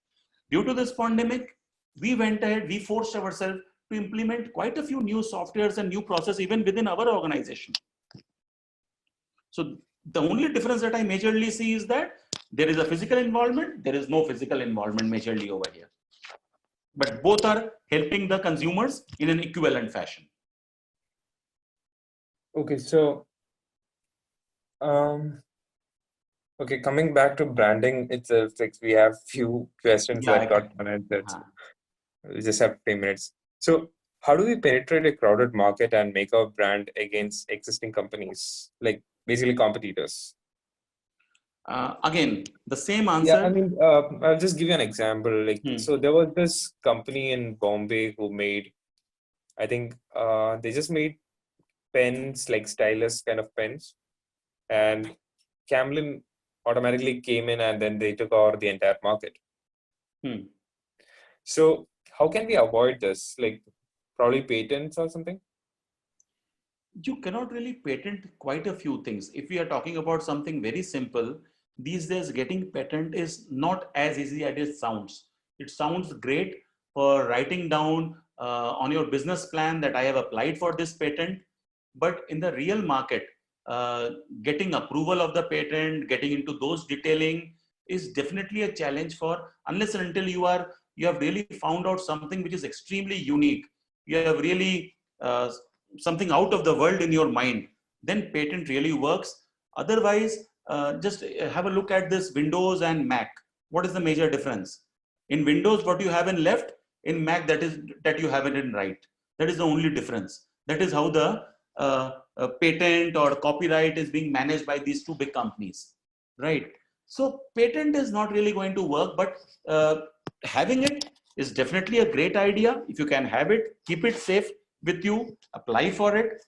Due to this pandemic, we went ahead, we forced ourselves to implement quite a few new softwares and new processes even within our organization. So the only difference that I majorly see is that there is a physical involvement, there is no physical involvement majorly over here. But both are helping the consumers in an equivalent fashion. Okay, so okay, coming back to branding itself, like we have few questions Yeah, that got unanswered. uh, We just have 10 minutes. So how do we penetrate a crowded market and make our brand against existing companies, like basically competitors? again, the same Yeah, I answer. mean, I'll just give you an example. Like, Hmm. so there was this company in Bombay who made, I think, they just made pens, like stylus kind of pens, and Camlin automatically came in and then they took over the entire market. Hmm. So how can we avoid this? Like, probably patents or something? You cannot really patent quite a few things. If we are talking about something very simple, these days getting patent is not as easy as it sounds. It sounds great for writing down on your business plan that I have applied for this patent, but in the real market, getting approval of the patent, getting into those detailing is definitely a challenge for, unless and until you have really found out something which is extremely unique. You have really something out of the world in your mind, then patent really works. Otherwise, just have a look at this Windows and Mac. What is the major difference? In Windows, what you have in left, in Mac, that you have it in right. That is the only difference. That is how the patent or copyright is being managed by these two big companies, right? So patent is not really going to work, but having it is definitely a great idea. If you can have it, keep it safe with you, apply for it.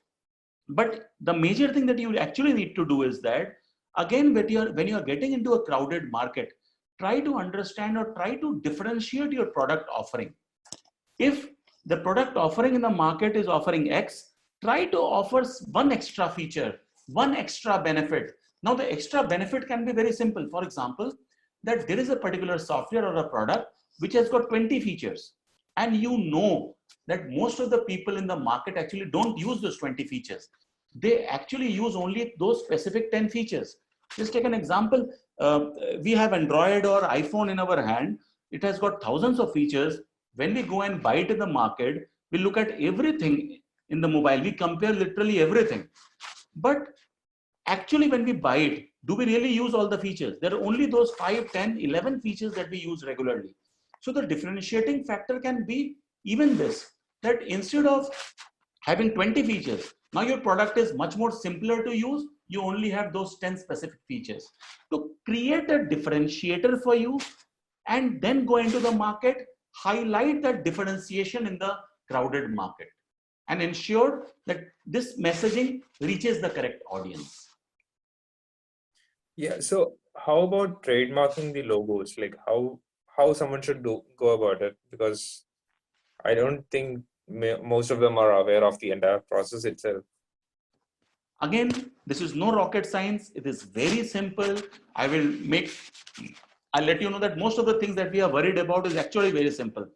But the major thing that you actually need to do is that, again, when you're getting into a crowded market, try to understand or try to differentiate your product offering. If the product offering in the market is offering X, try to offer one extra feature, one extra benefit. Now the extra benefit can be very simple. For example, that there is a particular software or a product which has got 20 features, and you know that most of the people in the market actually don't use those 20 features. They actually use only those specific 10 features. Just take an example. We have Android or iPhone in our hand. It has got thousands of features. When we go and buy it in the market, we look at everything in the mobile. We compare literally everything. But actually, when we buy it, do we really use all the features? There are only those 5, 10, 11 features that we use regularly. So the differentiating factor can be even this, that instead of having 20 features. Now your product is much more simpler to use. You only have those 10 specific features. To create a differentiator for you and then go into the market, highlight that differentiation in the crowded market and ensure that this messaging reaches the correct audience. Yeah. So how about trademarking the logos? Like how someone should go about it? Because I don't think most of them are aware of the entire process itself. Again, this is no rocket science. It is very simple. I'll let you know that most of the things that we are worried about is actually very simple.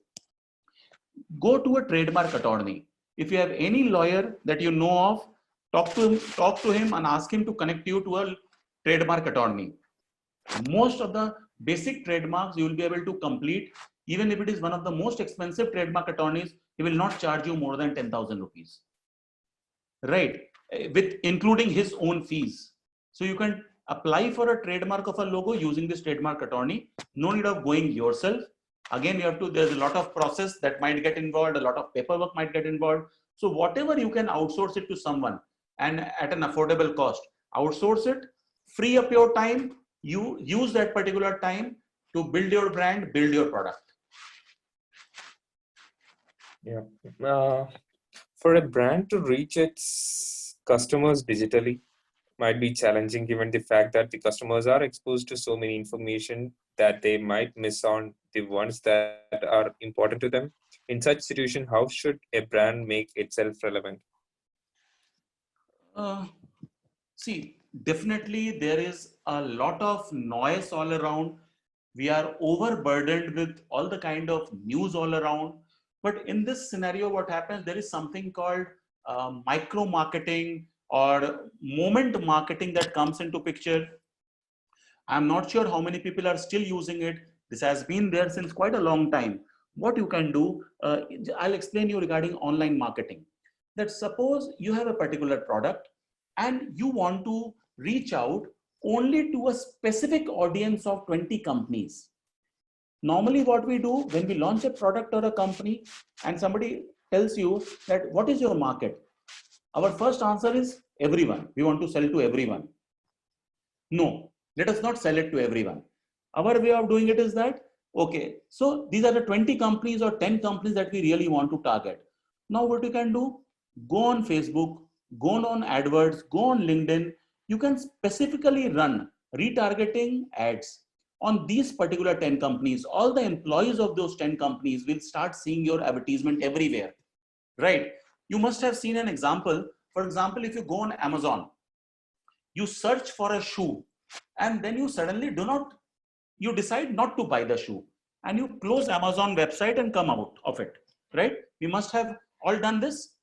Go to a trademark attorney. If you have any lawyer that you know of, talk to him and ask him to connect you to a trademark attorney. Most of the basic trademarks you will be able to complete. Even if it is one of the most expensive trademark attorneys, he will not charge you more than 10,000 rupees. Right, with including his own fees. So you can apply for a trademark of a logo using this trademark attorney. No need of going yourself. Again, there's a lot of process that might get involved, a lot of paperwork might get involved. So whatever you can outsource it to someone and at an affordable cost, outsource it, free up your time, you use that particular time to build your brand, build your product. Yeah. For a brand to reach its customers digitally might be challenging given the fact that the customers are exposed to so many information that they might miss on the ones that are important to them. In such situation, how should a brand make itself relevant? See, definitely there is a lot of noise all around. We are overburdened with all the kind of news all around. But in this scenario, what happens, there is something called micro marketing or moment marketing that comes into picture. I'm not sure how many people are still using it. This has been there since quite a long time. What you can do, I'll explain you regarding online marketing. That suppose you have a particular product and you want to reach out only to a specific audience of 20 companies. Normally what we do when we launch a product or a company and somebody tells you that what is your market? Our first answer is everyone. We want to sell to everyone. No, let us not sell it to everyone. Our way of doing it is that, okay, so these are the 20 companies or 10 companies that we really want to target. Now what you can do, go on Facebook, go on AdWords, go on LinkedIn. You can specifically run retargeting ads on these particular 10 companies. All the employees of those 10 companies will start seeing your advertisement everywhere, right? You must have seen an example. For example, if you go on Amazon, you search for a shoe and then you suddenly you decide not to buy the shoe and you close Amazon website and come out of it, right? We must have all done this.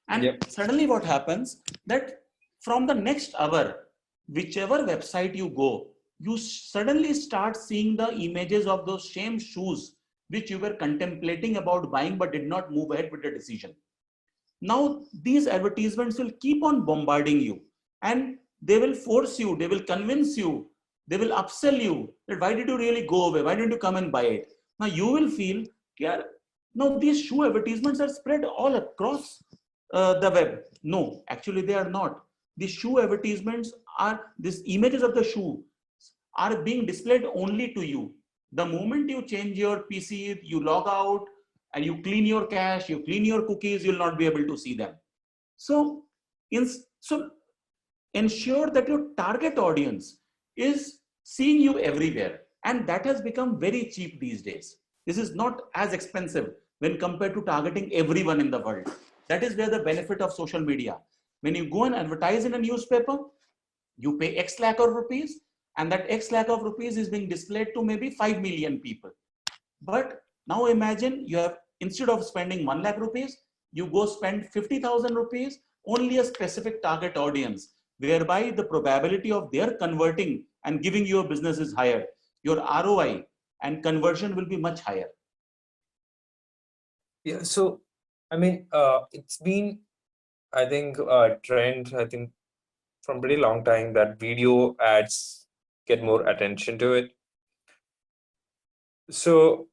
And Yep. Suddenly what happens that from the next hour, whichever website you go, you suddenly start seeing the images of those same shoes which you were contemplating about buying but did not move ahead with the decision. Now these advertisements will keep on bombarding you and they will force you, they will convince you, they will upsell you that why did you really go away? Why didn't you come and buy it? Now you will feel, yeah, no, these shoe advertisements are spread all across the web. No, actually they are not. The shoe advertisements are, these images of the shoe are being displayed only to you. The moment you change your PC, you log out and you clean your cache, you clean your cookies, you'll not be able to see them. So, ensure that your target audience is seeing you everywhere. And that has become very cheap these days. This is not as expensive when compared to targeting everyone in the world. That is where the benefit of social media. When you go and advertise in a newspaper, you pay X lakh of rupees, and that X lakh of rupees is being displayed to maybe 5 million people. But now imagine you have, instead of spending 1 lakh rupees, you go spend 50,000 rupees, only a specific target audience, whereby the probability of their converting and giving you a business is higher. Your ROI and conversion will be much higher. Yeah. So, I mean, it's been, I think, a trend, I think, from pretty long time that video ads get more attention to it. So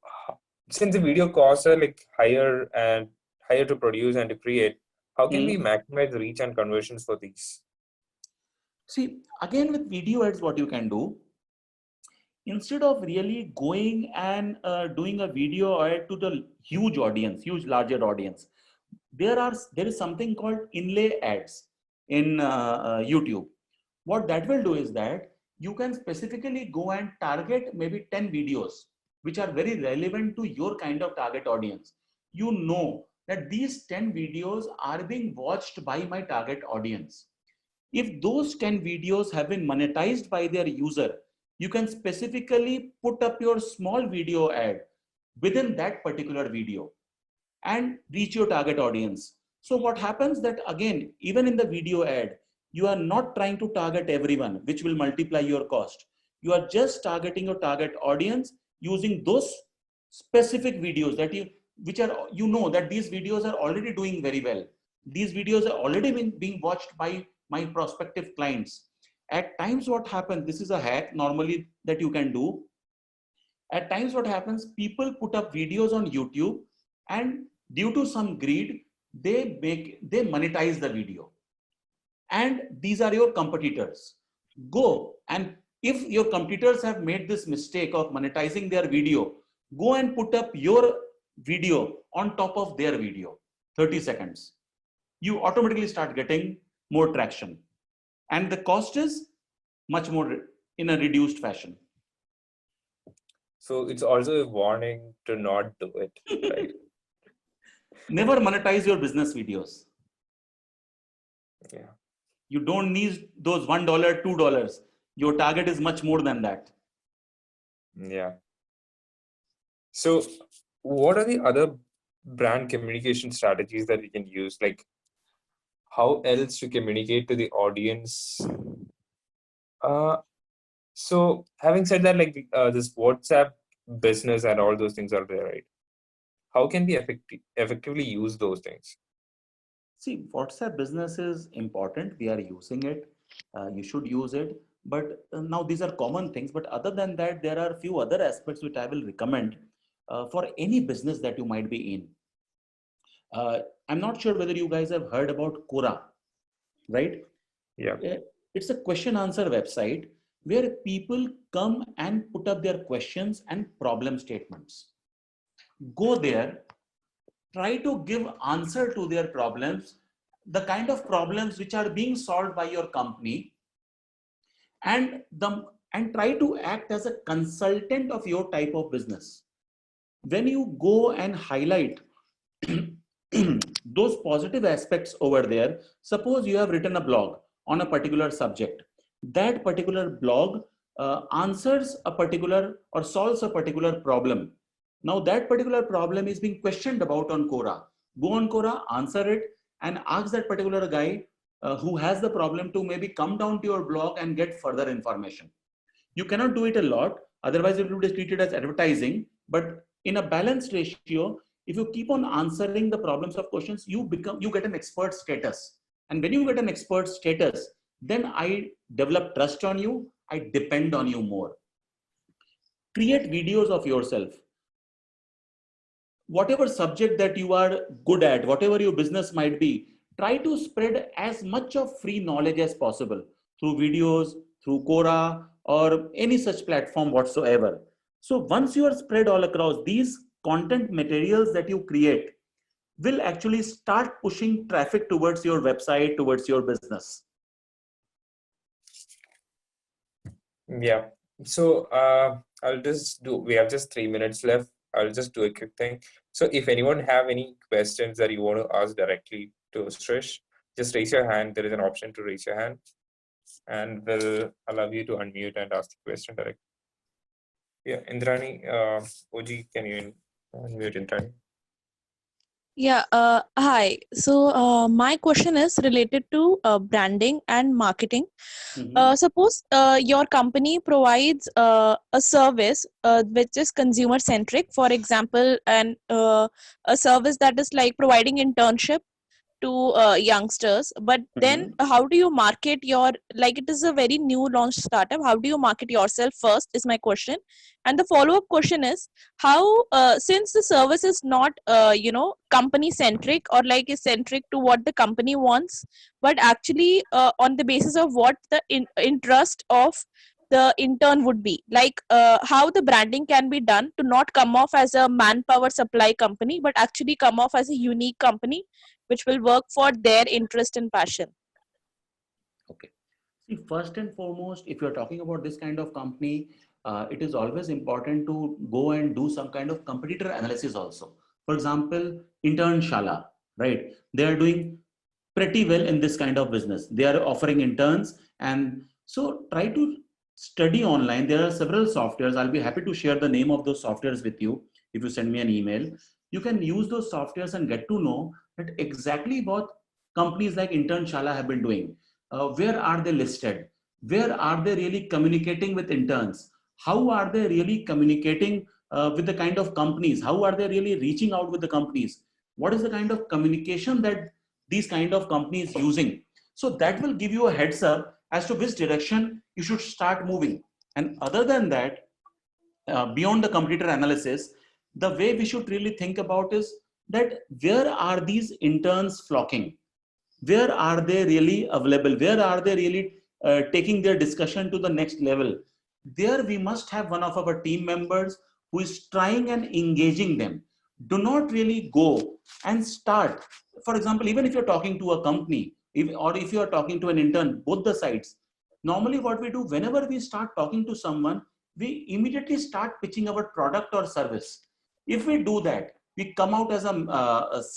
since the video costs are like higher and hire to produce and to create, how can we Hmm. maximize reach and conversions for these? See, again with video ads, what you can do, instead of really going and doing a video ad to the huge audience, huge larger audience, there is something called Inlay Ads in YouTube. What that will do is that you can specifically go and target maybe 10 videos which are very relevant to your kind of target audience. You know that these 10 videos are being watched by my target audience. If those 10 videos have been monetized by their user, you can specifically put up your small video ad within that particular video and reach your target audience. So what happens that again, even in the video ad, you are not trying to target everyone, which will multiply your cost. You are just targeting your target audience using those specific videos that which are, you know that these videos are already doing very well. These videos are already being watched by my prospective clients. At times what happens, this is a hack normally that you can do. At times what happens, people put up videos on YouTube and due to some greed, they monetize the video. And these are your competitors. Go and if your competitors have made this mistake of monetizing their video, go and put up your video on top of their video, 30 seconds. You automatically start getting more traction. And the cost is much more in a reduced fashion. So it's also a warning to not do it, right? Never monetize your business videos. Yeah. You don't need those $1, $2. Your target is much more than that. Yeah. So what are the other brand communication strategies that we can use? Like how else to communicate to the audience? So having said that, like this WhatsApp business and all those things are there, right? How can we effectively use those things? See, WhatsApp business is important. We are using it. You should use it. But now these are common things. But other than that, there are a few other aspects which I will recommend for any business that you might be in. I'm not sure whether you guys have heard about Quora, right? Yeah. It's a question answer website where people come and put up their questions and problem statements. Go there, try to give answer to their problems, the kind of problems which are being solved by your company, and try to act as a consultant of your type of business. When you go and highlight those positive aspects over there, suppose you have written a blog on a particular subject. That particular blog answers a particular or solves a particular problem. Now that particular problem is being questioned about on Quora. Go on Quora, answer it, and ask that particular guy who has the problem to maybe come down to your blog and get further information. You cannot do it a lot, otherwise it will be treated as advertising. But in a balanced ratio, if you keep on answering the problems of questions, you get an expert status. And when you get an expert status, then I develop trust on you. I depend on you more. Create videos of yourself. Whatever subject that you are good at, whatever your business might be, try to spread as much of free knowledge as possible through videos, through Quora, or any such platform whatsoever. So once you are spread all across, these content materials that you create will actually start pushing traffic towards your website, towards your business. Yeah. So we have just 3 minutes left. I'll just do a quick thing. So if anyone have any questions that you want to ask directly to Srish, just raise your hand. There is an option to raise your hand and we'll allow you to unmute and ask the question directly. Yeah, Indrani, Oji, can you unmute Indrani? Yeah, hi. So my question is related to branding and marketing. Suppose your company provides a service which is consumer centric, for example, and a service that is like providing internship to youngsters, but then how do you market your, like, it is a very new launch startup, how do you market yourself first is my question. And the follow-up question is how, since the service is not company centric, or like is centric to what the company wants, but actually on the basis of what the interest of the intern would be, like how the branding can be done to not come off as a manpower supply company, but actually come off as a unique company which will work for their interest and passion. Okay. See, first and foremost, if you're talking about this kind of company, it is always important to go and do some kind of competitor analysis also. For example, Intern Shala, right? They are doing pretty well in this kind of business. They are offering interns, and so try to study online. There are several softwares. I'll be happy to share the name of those softwares with you if you send me an email. You can use those softwares and get to know that exactly what companies like Intern Shala have been doing. Where are they listed? Where are they really communicating with interns? How are they really communicating with the kind of companies? How are they really reaching out with the companies? What is the kind of communication that these kind of companies using? So that will give you a heads up as to which direction you should start moving. And other than that, beyond the competitor analysis, the way we should really think about is that where are these interns flocking? Where are they really available? Where are they really taking their discussion to the next level? There we must have one of our team members who is trying and engaging them. Do not really go and start. For example, even if you're talking to a company, or if you're talking to an intern, both the sides, normally what we do whenever we start talking to someone, we immediately start pitching our product or service. If we do that, we come out as a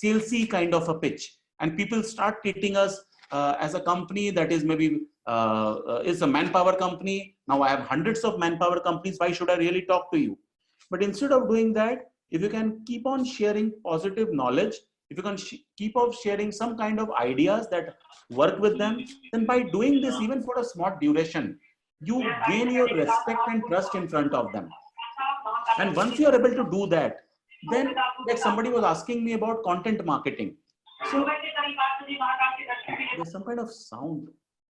salesy kind of a pitch, and people start treating us as a company that is maybe is a manpower company. Now I have hundreds of manpower companies. Why should I really talk to you? But instead of doing that, if you can keep on sharing positive knowledge, if you can keep on sharing some kind of ideas that work with them, then by doing this, even for a small duration, you gain your respect and trust in front of them. And once you are able to do that, then like somebody was asking me about content marketing. So there's some kind of sound.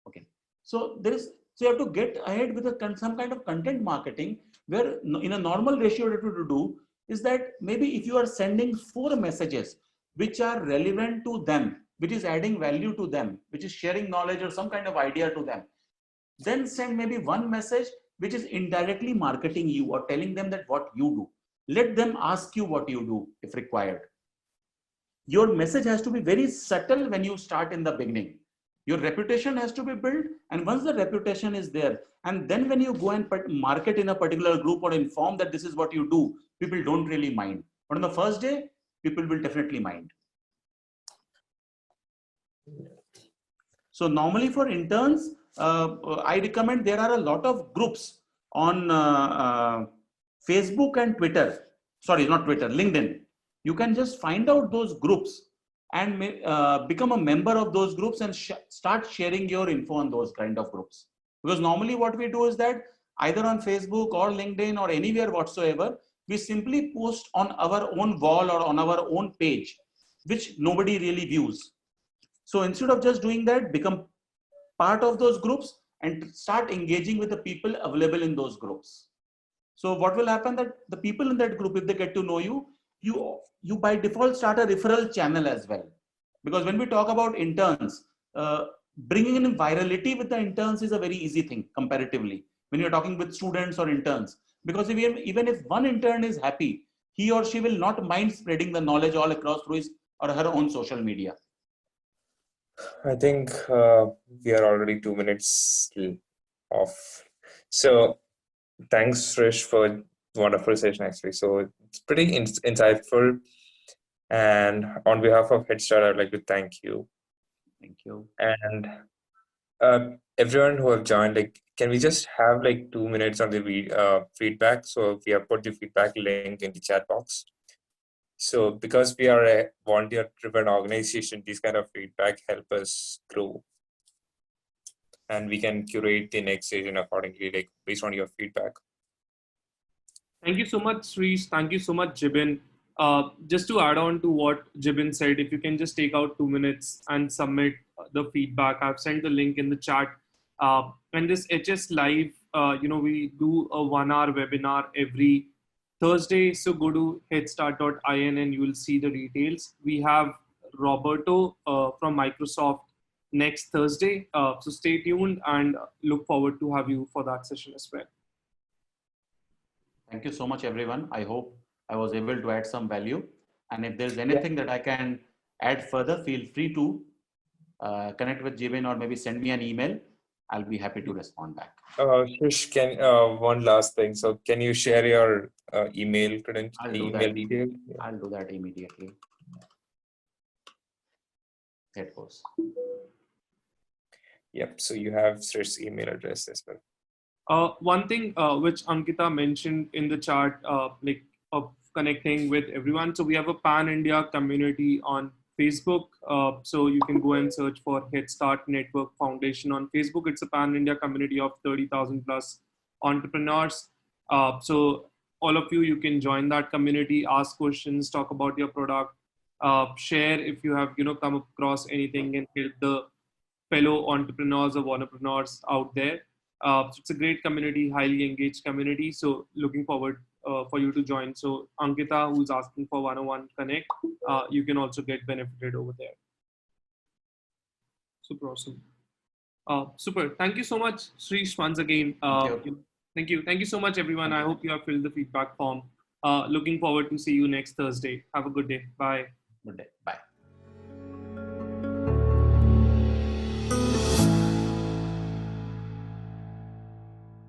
Okay. So you have to get ahead with some kind of content marketing, where in a normal ratio that you do is that maybe if you are sending 4 messages which are relevant to them, which is adding value to them, which is sharing knowledge or some kind of idea to them, then send maybe 1 message which is indirectly marketing you or telling them that what you do. Let them ask you what you do if required. Your message has to be very subtle when you start in the beginning. Your reputation has to be built, and once the reputation is there, and then when you go and market in a particular group or inform that this is what you do, people don't really mind. But on the first day, people will definitely mind. So normally for interns, I recommend there are a lot of groups on Facebook and Twitter. Sorry, not Twitter, LinkedIn. You can just find out those groups and become a member of those groups and start sharing your info on those kind of groups. Because normally what we do is that either on Facebook or LinkedIn or anywhere whatsoever, we simply post on our own wall or on our own page, which nobody really views. So instead of just doing that, become part of those groups and start engaging with the people available in those groups. So what will happen that the people in that group, if they get to know you, you by default start a referral channel as well. Because when we talk about interns, bringing in virality with the interns is a very easy thing comparatively when you're talking with students or interns. Because even if one intern is happy, he or she will not mind spreading the knowledge all across through his or her own social media. I think we are already 2 minutes off. So thanks, Srish, for wonderful session actually. So it's pretty insightful. And on behalf of Headstart, I'd like to thank you. Thank you. And everyone who have joined, like, can we just have like 2 minutes on the feedback? So we have put the feedback link in the chat box. So because we are a volunteer-driven organization, these kind of feedback help us grow. And we can curate the next session accordingly, like based on your feedback. Thank you so much, Srish. Thank you so much, Jibin. Just to add on to what Jibin said, if you can just take out 2 minutes and submit the feedback. I've sent the link in the chat. And this HS Live, we do a 1-hour webinar every Thursday. So go to headstart.in and you will see the details. We have Roberto from Microsoft next Thursday. So stay tuned and look forward to have you for that session as well. Thank you so much, everyone. I hope I was able to add some value. And if there's anything that I can add further, feel free to connect with Jibin or maybe send me an email. I'll be happy to respond back. Srish, one last thing. So can you share your email credentials, email details? Yeah. I'll do that immediately. There it goes. Yep. So you have Srish's email address as well. One thing which Ankita mentioned in the chat, of connecting with everyone. So we have a pan-India community on Facebook. So you can go and search for Headstart Network Foundation on Facebook. It's a pan-India community of 30,000 plus entrepreneurs. So all of you can join that community, ask questions, talk about your product, share if you have come across anything and help the fellow entrepreneurs or entrepreneurs out there. So it's a great community, highly engaged community. So looking forward for you to join. So Ankita, who's asking for 101 Connect, you can also get benefited over there. Super awesome. Super. Thank you so much, Srish, once again. Thank you. Thank you so much, everyone. I hope you have filled the feedback form. Looking forward to see you next Thursday. Have a good day. Bye. Good day. Bye.